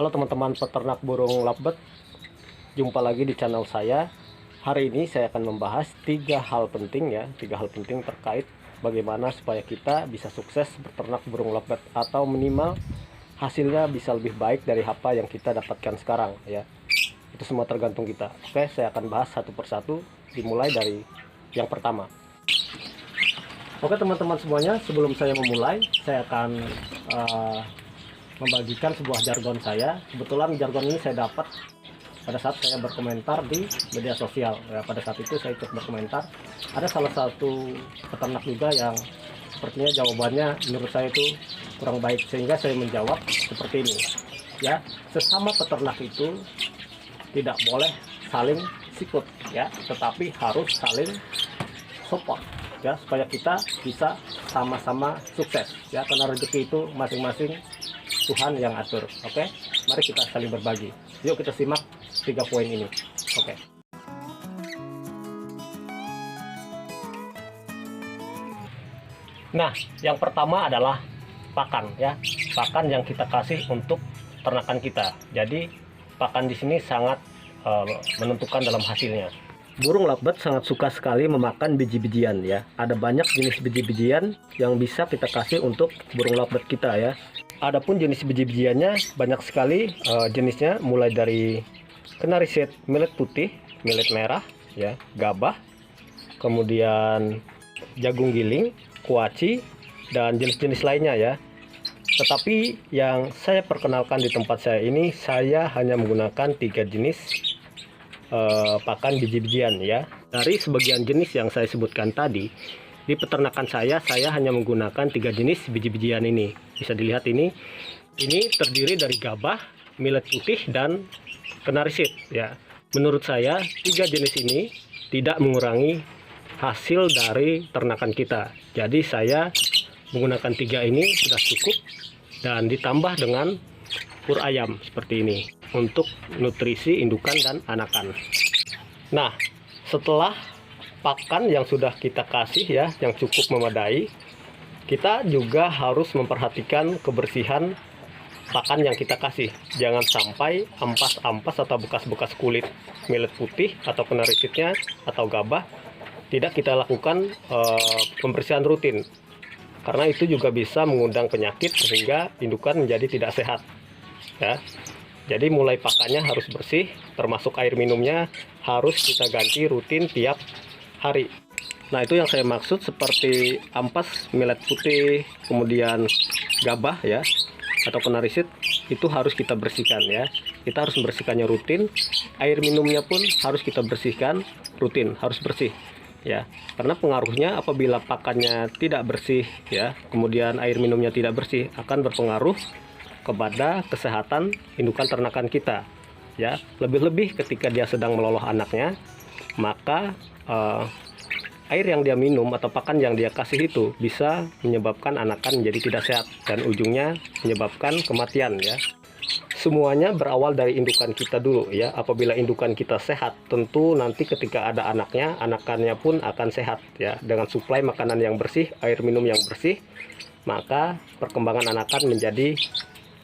Halo teman-teman peternak burung lovebird, jumpa lagi di channel saya. Hari ini saya akan membahas tiga hal penting terkait bagaimana supaya kita bisa sukses beternak burung lovebird atau minimal hasilnya bisa lebih baik dari apa yang kita dapatkan sekarang ya. Itu semua tergantung kita. Oke, saya akan bahas satu persatu, dimulai dari yang pertama. Oke teman-teman semuanya, sebelum saya memulai, saya akan membagikan sebuah jargon saya. Kebetulan jargon ini saya dapat pada saat saya berkomentar di media sosial ya. Pada saat itu saya ikut berkomentar, ada salah satu peternak juga yang sepertinya jawabannya menurut saya itu kurang baik, sehingga saya menjawab seperti ini ya. Sesama peternak itu tidak boleh saling sikut ya, tetapi harus saling support ya, supaya kita bisa sama-sama sukses ya, karena rezeki itu masing-masing Tuhan yang atur. Oke, mari kita saling berbagi. Yuk kita simak 3 poin ini. Oke. Nah, yang pertama adalah pakan ya. Pakan yang kita kasih untuk ternakan kita. Jadi pakan di sini sangat menentukan dalam hasilnya. Burung lovebird sangat suka sekali memakan biji-bijian ya. Ada banyak jenis biji-bijian yang bisa kita kasih untuk burung lovebird kita ya. Adapun jenis biji-bijiannya banyak sekali jenisnya, mulai dari kenari seed, millet putih, millet merah ya, gabah, kemudian jagung giling, kuaci, dan jenis-jenis lainnya ya. Tetapi yang saya perkenalkan di tempat saya ini, saya hanya menggunakan 3 jenis pakan biji-bijian ya. Dari sebagian jenis yang saya sebutkan tadi, di peternakan saya hanya menggunakan 3 jenis biji-bijian ini. Bisa dilihat ini terdiri dari gabah, millet putih, dan kenari seed ya. Menurut saya 3 jenis ini tidak mengurangi hasil dari ternakan kita. Jadi saya menggunakan 3 ini sudah cukup, dan ditambah dengan pur ayam seperti ini untuk nutrisi indukan dan anakan. Nah, setelah pakan yang sudah kita kasih ya, yang cukup memadai, kita juga harus memperhatikan kebersihan pakan yang kita kasih. Jangan sampai ampas-ampas atau bekas-bekas kulit millet putih atau kenari seednya atau gabah tidak kita lakukan pembersihan rutin, karena itu juga bisa mengundang penyakit sehingga indukan menjadi tidak sehat ya. Jadi mulai pakannya harus bersih, termasuk air minumnya harus kita ganti rutin tiap hari. Nah, itu yang saya maksud, seperti ampas millet putih, kemudian gabah ya, atau kenari seed, itu harus kita bersihkan ya. Kita harus membersihkannya rutin. Air minumnya pun harus kita bersihkan rutin, harus bersih ya. Karena pengaruhnya apabila pakannya tidak bersih ya, kemudian air minumnya tidak bersih, akan berpengaruh kepada kesehatan indukan ternakan kita ya. Lebih-lebih ketika dia sedang meloloh anaknya, maka air yang dia minum atau pakan yang dia kasih itu bisa menyebabkan anakan menjadi tidak sehat dan ujungnya menyebabkan kematian ya. Semuanya berawal dari indukan kita dulu ya. Apabila indukan kita sehat, tentu nanti ketika ada anaknya, anakannya pun akan sehat ya. Dengan suplai makanan yang bersih, air minum yang bersih, maka perkembangan anakan menjadi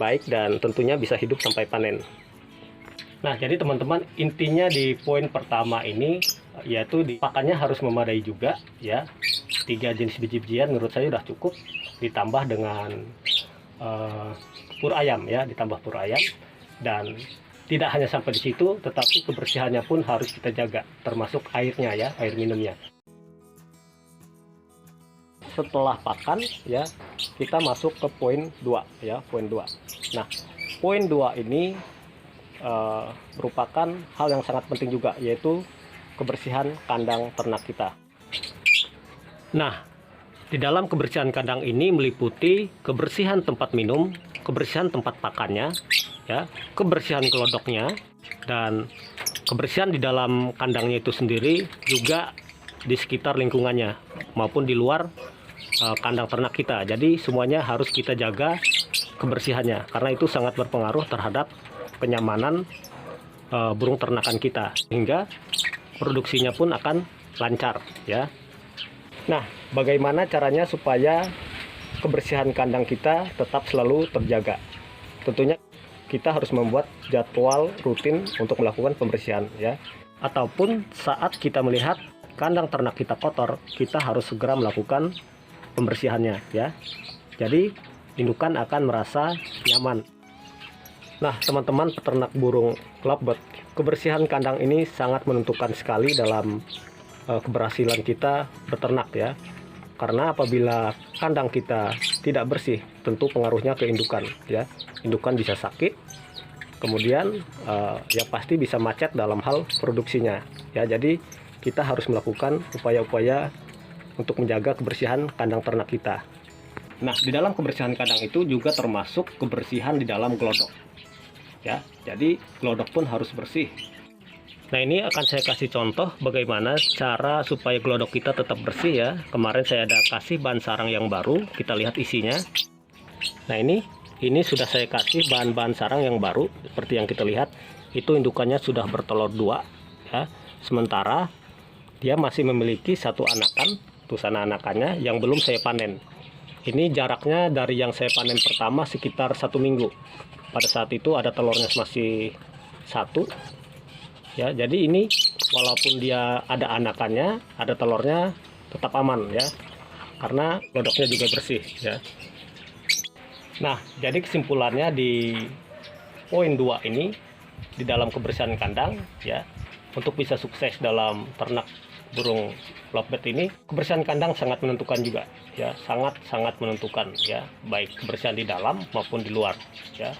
baik dan tentunya bisa hidup sampai panen. Nah, jadi teman-teman, intinya di poin pertama ini yaitu di pakannya harus memadai juga ya. 3 jenis biji-bijian menurut saya sudah cukup, ditambah dengan pur ayam ya, ditambah pur ayam. Dan tidak hanya sampai di situ, tetapi kebersihannya pun harus kita jaga, termasuk airnya ya, air minumnya. Setelah pakan ya, kita masuk ke poin 2 ya, poin 2. Nah, poin 2 ini merupakan hal yang sangat penting juga, yaitu kebersihan kandang ternak kita. Nah, di dalam kebersihan kandang ini meliputi kebersihan tempat minum, kebersihan tempat pakannya ya, kebersihan gelodoknya, dan kebersihan di dalam kandangnya itu sendiri, juga di sekitar lingkungannya maupun di luar kandang ternak kita. Jadi semuanya harus kita jaga kebersihannya, karena itu sangat berpengaruh terhadap kenyamanan burung ternakan kita, sehingga produksinya pun akan lancar ya. Nah, bagaimana caranya supaya kebersihan kandang kita tetap selalu terjaga? Tentunya kita harus membuat jadwal rutin untuk melakukan pembersihan ya. Ataupun saat kita melihat kandang ternak kita kotor, kita harus segera melakukan pembersihannya ya. Jadi indukan akan merasa nyaman. Nah, teman-teman peternak burung lovebird, kebersihan kandang ini sangat menentukan sekali dalam keberhasilan kita beternak ya. Karena apabila kandang kita tidak bersih, tentu pengaruhnya ke indukan ya. Indukan bisa sakit, kemudian ya pasti bisa macet dalam hal produksinya ya. Jadi kita harus melakukan upaya-upaya untuk menjaga kebersihan kandang ternak kita. Nah, di dalam kebersihan kandang itu juga termasuk kebersihan di dalam gelodok ya. Jadi gelodok pun harus bersih. Nah, ini akan saya kasih contoh bagaimana cara supaya gelodok kita tetap bersih ya. Kemarin saya ada kasih bahan sarang yang baru, kita lihat isinya. Nah, ini sudah saya kasih bahan-bahan sarang yang baru. Seperti yang kita lihat, itu indukannya sudah bertelur 2 ya. Sementara dia masih memiliki 1 anakan, tusana anakannya yang belum saya panen. Ini jaraknya dari yang saya panen pertama sekitar 1 minggu. Pada saat itu ada telurnya masih 1 ya. Jadi ini walaupun dia ada anakannya, ada telurnya, tetap aman ya, karena gelodoknya juga bersih ya. Nah, jadi kesimpulannya di poin 2 ini, di dalam kebersihan kandang ya, untuk bisa sukses dalam ternak burung lovebird ini, kebersihan kandang sangat menentukan juga ya, sangat menentukan ya, baik kebersihan di dalam maupun di luar ya.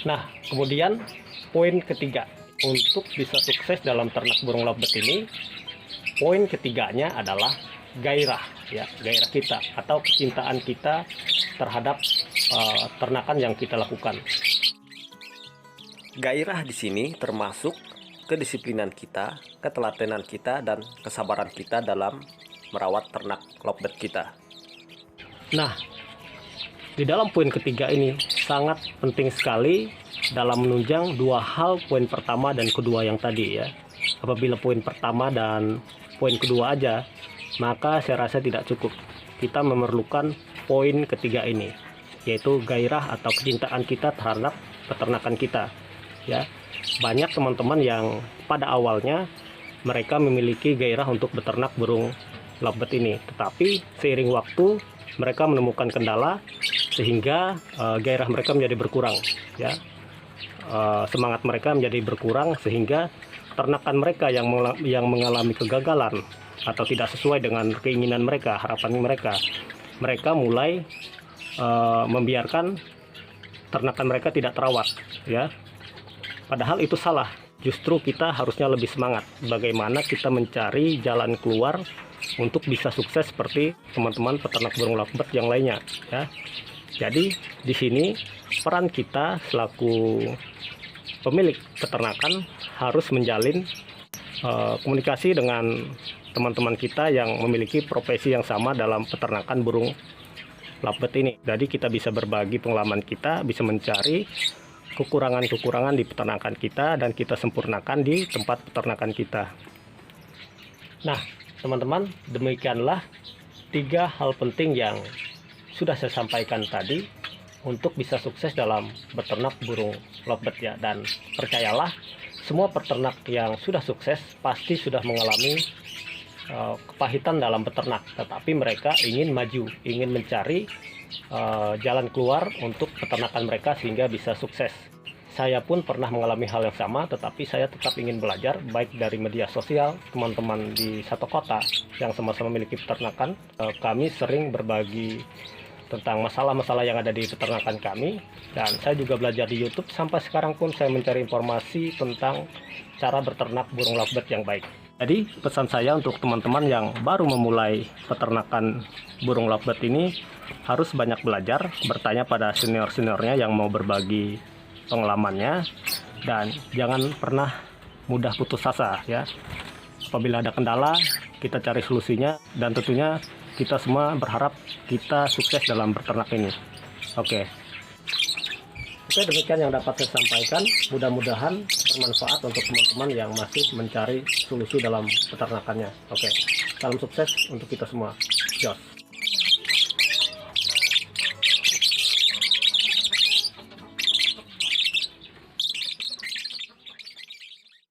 Nah, kemudian poin ketiga untuk bisa sukses dalam ternak burung lovebird ini, poin ketiganya adalah gairah ya, gairah kita atau kecintaan kita terhadap ternakan yang kita lakukan. Gairah di sini termasuk kedisiplinan kita, ketelatenan kita, dan kesabaran kita dalam merawat ternak lovebird kita. Nah, di dalam poin ketiga ini sangat penting sekali dalam menunjang 2 hal, poin pertama dan kedua yang tadi ya. Apabila poin pertama dan poin kedua aja, maka saya rasa tidak cukup. Kita memerlukan poin ketiga ini, yaitu gairah atau kecintaan kita terhadap peternakan kita ya. Banyak teman-teman yang pada awalnya mereka memiliki gairah untuk beternak burung lovebird ini, tetapi seiring waktu mereka menemukan kendala sehingga gairah mereka menjadi berkurang ya. Semangat mereka menjadi berkurang sehingga ternakan mereka yang mengalami kegagalan atau tidak sesuai dengan keinginan mereka, harapan mereka mulai membiarkan ternakan mereka tidak terawat ya. Padahal itu salah. Justru kita harusnya lebih semangat bagaimana kita mencari jalan keluar untuk bisa sukses seperti teman-teman peternak burung lovebird yang lainnya ya. Jadi di sini peran kita selaku pemilik peternakan harus menjalin komunikasi dengan teman-teman kita yang memiliki profesi yang sama dalam peternakan burung lovebird ini. Jadi kita bisa berbagi pengalaman kita, bisa mencari kekurangan-kekurangan di peternakan kita dan kita sempurnakan di tempat peternakan kita. Nah, teman-teman, demikianlah 3 hal penting yang sudah saya sampaikan tadi untuk bisa sukses dalam beternak burung lovebird ya. Dan percayalah, semua peternak yang sudah sukses pasti sudah mengalami kepahitan dalam beternak, tetapi mereka ingin maju, ingin mencari jalan keluar untuk peternakan mereka sehingga bisa sukses. Saya pun pernah mengalami hal yang sama, tetapi saya tetap ingin belajar baik dari media sosial, teman-teman di satu kota yang sama-sama memiliki peternakan. Kami sering berbagi tentang masalah-masalah yang ada di peternakan kami, dan saya juga belajar di YouTube. Sampai sekarang pun saya mencari informasi tentang cara beternak burung lovebird yang baik. Jadi pesan saya untuk teman-teman yang baru memulai peternakan burung lovebird ini, harus banyak belajar, bertanya pada senior-seniornya yang mau berbagi pengalamannya, dan jangan pernah mudah putus asa ya. Apabila ada kendala, kita cari solusinya, dan tentunya kita semua berharap kita sukses dalam beternak ini. Oke, demikian yang dapat saya sampaikan. Mudah-mudahan bermanfaat untuk teman-teman yang masih mencari solusi dalam peternakannya. Oke, salam sukses untuk kita semua. Jos.